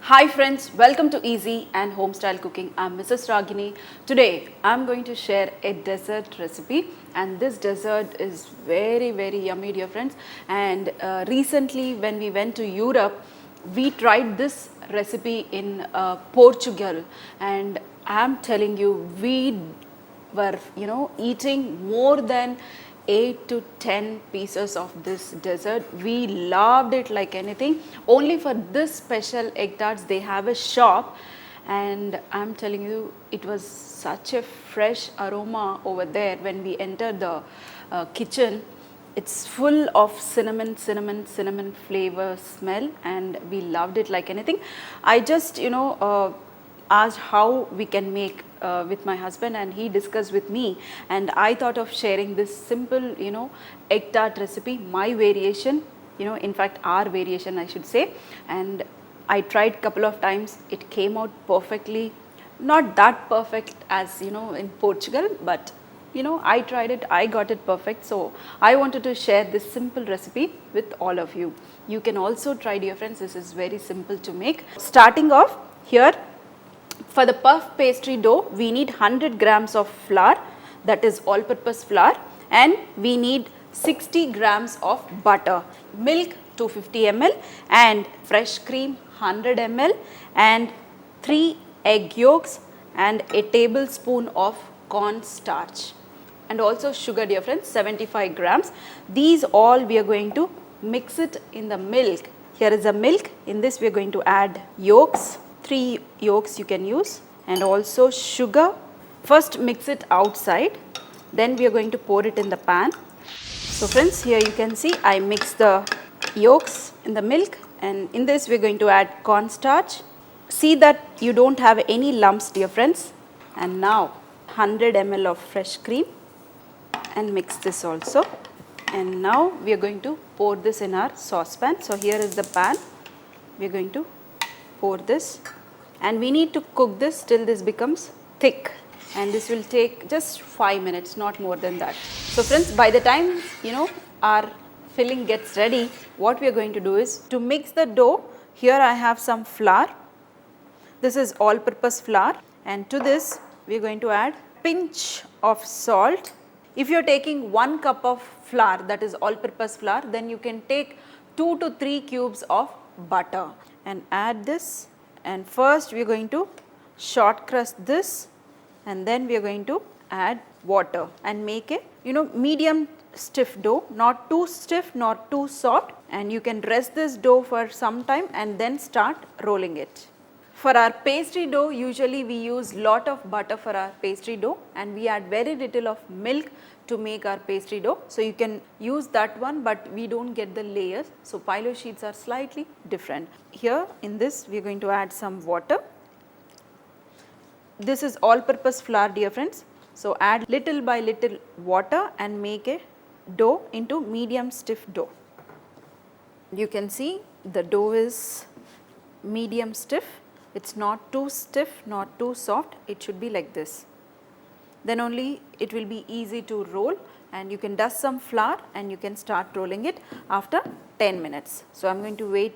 Hi friends, welcome to Easy and Home Style Cooking. I'm Mrs. Ragini. Today I'm going to share a dessert recipe, and this dessert is very yummy, dear friends. And recently when we went to Europe, we tried this recipe in Portugal, and I'm telling you, we were eating more than 8 to 10 pieces of this dessert. We loved it like anything. Only for this special egg tarts they have a shop, and I'm telling you, it was such a fresh aroma over there. When we entered the kitchen, it's full of cinnamon flavor smell, and we loved it like anything. I just asked how we can make with my husband, and he discussed with me, and I thought of sharing this simple egg tart recipe, my variation, in fact our variation I should say. And I tried couple of times. It came out perfectly, not that perfect as in Portugal, but I tried it, I got it perfect. So I wanted to share this simple recipe with all of you. You can also try, dear friends. This is very simple to make. Starting off here, for the puff pastry dough, we need 100 grams of flour, that is all purpose flour, and we need 60 grams of butter, milk 250 ml, and fresh cream 100 ml, and 3 egg yolks, and a tablespoon of corn starch, and also sugar, dear friends, 75 grams. These all we are going to mix it in the milk. Here is the milk. In this we are going to add yolks, 3 yolks you can use, and also sugar. First mix it outside, then we are going to pour it in the pan. So friends, here you can see I mix the yolks in the milk, and in this we are going to add cornstarch. See that you don't have any lumps, dear friends. And now 100 ml of fresh cream, and mix this also. And now we are going to pour this in our saucepan. So here is the pan. We are going to pour this, and we need to cook this till this becomes thick, and this will take just 5 minutes, not more than that. So friends, by the time our filling gets ready, what we are going to do is to mix the dough. Here I have some flour. This is all purpose flour, and to this we are going to add pinch of salt. If you are taking 1 cup of flour, that is all purpose flour, then you can take 2 to 3 cubes of butter and add this. And first we are going to short crust this, and then we are going to add water and make a medium stiff dough, not too stiff, not too soft. And you can rest this dough for some time and then start rolling it. For our pastry dough, usually we use lot of butter for our pastry dough, and we add very little of milk to make our pastry dough. So you can use that one, but we don't get the layers. So pilo sheets are slightly different. Here in this we are going to add some water. This is all purpose flour, dear friends. So add little by little water and make a dough into medium stiff dough. You can see the dough is medium stiff. It's not too stiff, not too soft. It should be like this. Then only it will be easy to roll, and you can dust some flour and you can start rolling it after 10 minutes. So I'm going to wait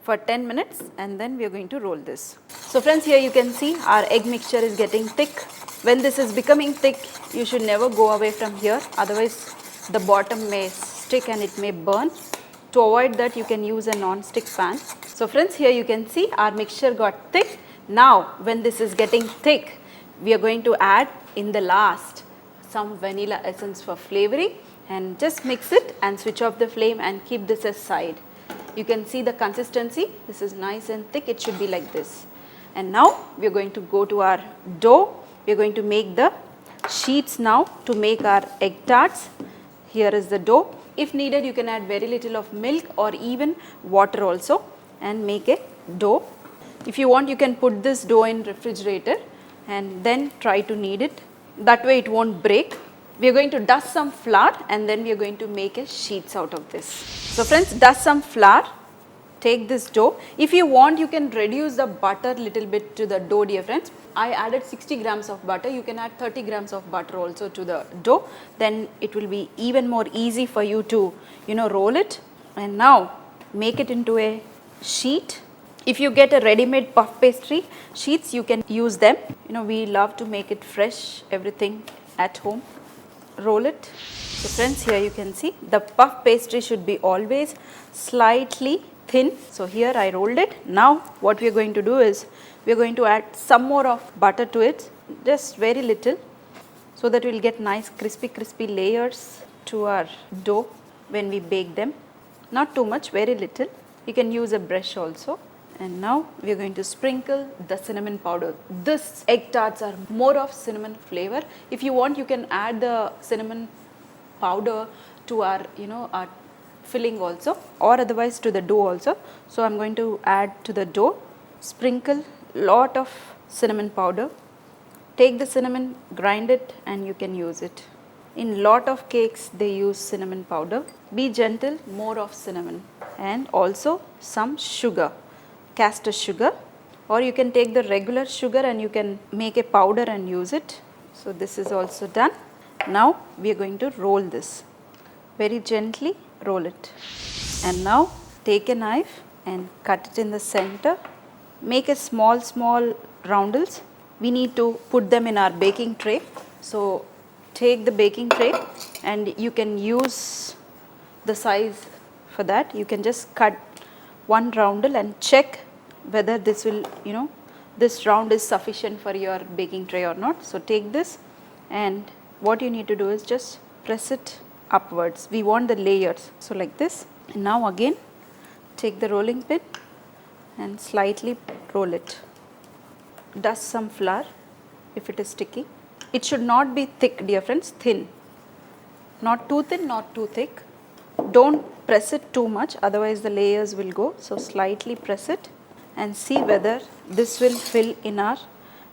for 10 minutes, and then we are going to roll this. So friends, here you can see our egg mixture is getting thick. When this is becoming thick, you should never go away from here, otherwise the bottom may stick and it may burn. To avoid that, you can use a non-stick pan. So friends, here you can see our mixture got thick. Now when this is getting thick, we are going to add in the last some vanilla essence for flavoring, and just mix it and switch off the flame and keep this aside. You can see the consistency. This is nice and thick. It should be like this. And now we are going to go to our dough. We are going to make the sheets now to make our egg tarts. Here is the dough. If needed, you can add very little of milk or even water also and make a dough. If you want, you can put this dough in refrigerator and then try to knead it. That way it won't break. We are going to dust some flour, and then we are going to make a sheets out of this. So friends, dust some flour. Take this dough. If you want, you can reduce the butter little bit to the dough, dear friends. I added 60 grams of butter. You can add 30 grams of butter also to the dough. Then it will be even more easy for you to roll it. And now make it into a sheet. If you get a ready-made puff pastry sheets, you can use them. We love to make it fresh, everything at home. Roll it. So friends, here you can see the puff pastry should be always slightly thin. So here I rolled it. Now what we are going to do is we are going to add some more of butter to it, just very little, so that we will get nice crispy layers to our dough when we bake them. Not too much, very little. You can use a brush also. And now we are going to sprinkle the cinnamon powder. This egg tarts are more of cinnamon flavor. If you want, you can add the cinnamon powder to our our filling also, or otherwise to the dough also. So I'm going to add to the dough, sprinkle lot of cinnamon powder. Take the cinnamon, grind it, and you can use it. In lot of cakes they use cinnamon powder. Be gentle, more of cinnamon, and also some sugar, castor sugar, or you can take the regular sugar and you can make a powder and use it. So this is also done. Now we are going to roll this. Very gently roll it. And now take a knife and cut it in the center. Make a small roundels. We need to put them in our baking tray. So take the baking tray and you can use the size for that. You can just cut one roundel and check whether this will, this round is sufficient for your baking tray or not. So take this, and what you need to do is just press it upwards. We want the layers, so like this. And now again take the rolling pin and slightly roll it. Dust some flour if it is sticky. It should not be thick, dear friends, thin. Not too thin, not too thick. Don't press it too much, otherwise the layers will go. So slightly press it and see whether this will fill in our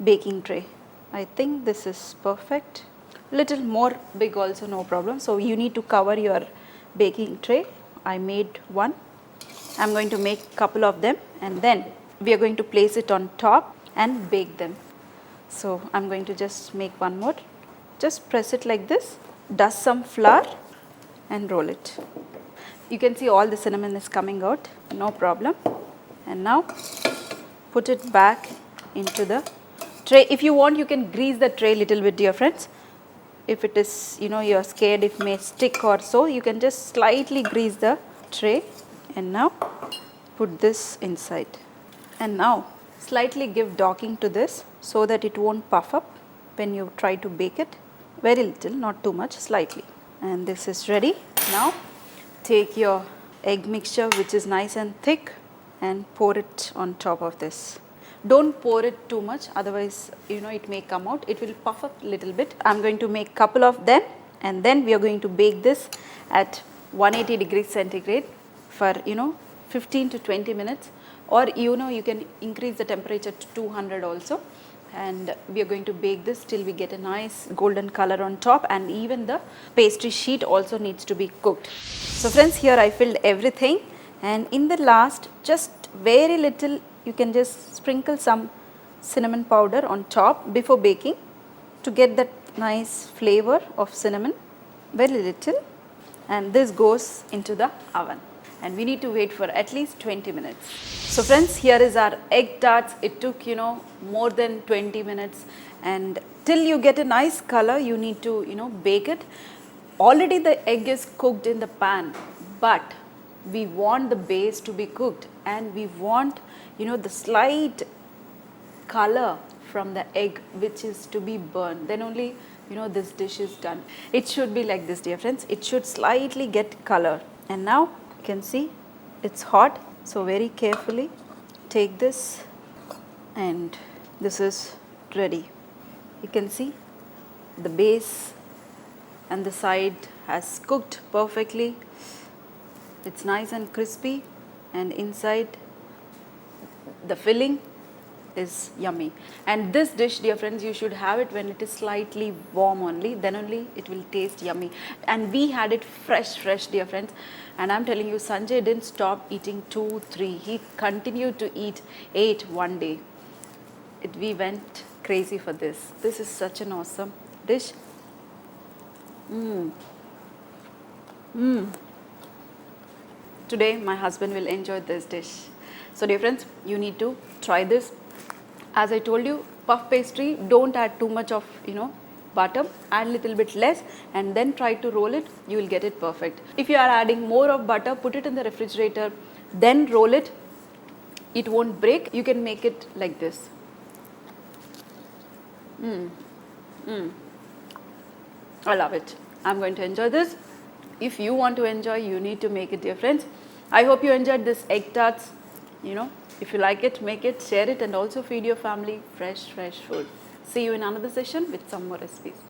baking tray. I think this is perfect. Little more big also, no problem. So you need to cover your baking tray. I made one. I'm going to make couple of them, and then we are going to place it on top and bake them. So I'm going to just make one more. Just press it like this, dust some flour and roll it. You can see all the cinnamon is coming out, no problem. And now put it back into the tray. If you want, you can grease the tray little bit, dear friends. If it is, you're scared it may stick or so, you can just slightly grease the tray. And now put this inside. And now slightly give docking to this so that it won't puff up when you try to bake it. Very little, not too much, slightly. And this is ready. Now take your egg mixture, which is nice and thick, and pour it on top of this. Don't pour it too much, otherwise it may come out. It will puff up a little bit. I'm going to make couple of them, and then we are going to bake this at 180 degrees centigrade for 15 to 20 minutes, or you can increase the temperature to 200 also. And we are going to bake this till we get a nice golden color on top, and even the pastry sheet also needs to be cooked. So friends, here I filled everything, and in the last, just very little, you can just sprinkle some cinnamon powder on top before baking to get that nice flavor of cinnamon, very little, and this goes into the oven. And we need to wait for at least 20 minutes. So friends, here is our egg tarts. It took more than 20 minutes, and till you get a nice color you need to bake it. Already the egg is cooked in the pan, but we want the base to be cooked, and we want the slight color from the egg which is to be burned. Then only this dish is done. It should be like this, dear friends. It should slightly get color. And now you can see it's hot, so very carefully take this, and this is ready. You can see the base and the side has cooked perfectly. It's nice and crispy, and inside the filling is yummy. And this dish, dear friends, you should have it when it is slightly warm only, then only it will taste yummy. And we had it fresh, dear friends. And I'm telling you, Sanjay didn't stop eating 2, 3. He continued to eat 8 one day. We went crazy for this. This is such an awesome dish. Today my husband will enjoy this dish. So dear friends, you need to try this. As I told you, puff pastry, don't add too much of, butter, add little bit less and then try to roll it, you will get it perfect. If you are adding more of butter, put it in the refrigerator, then roll it. It won't break. You can make it like this. I love it. I'm going to enjoy this. If you want to enjoy, you need to make it, dear friends. I hope you enjoyed this egg tarts. If you like it, make it, share it, and also feed your family fresh food. See you in another session with some more recipes.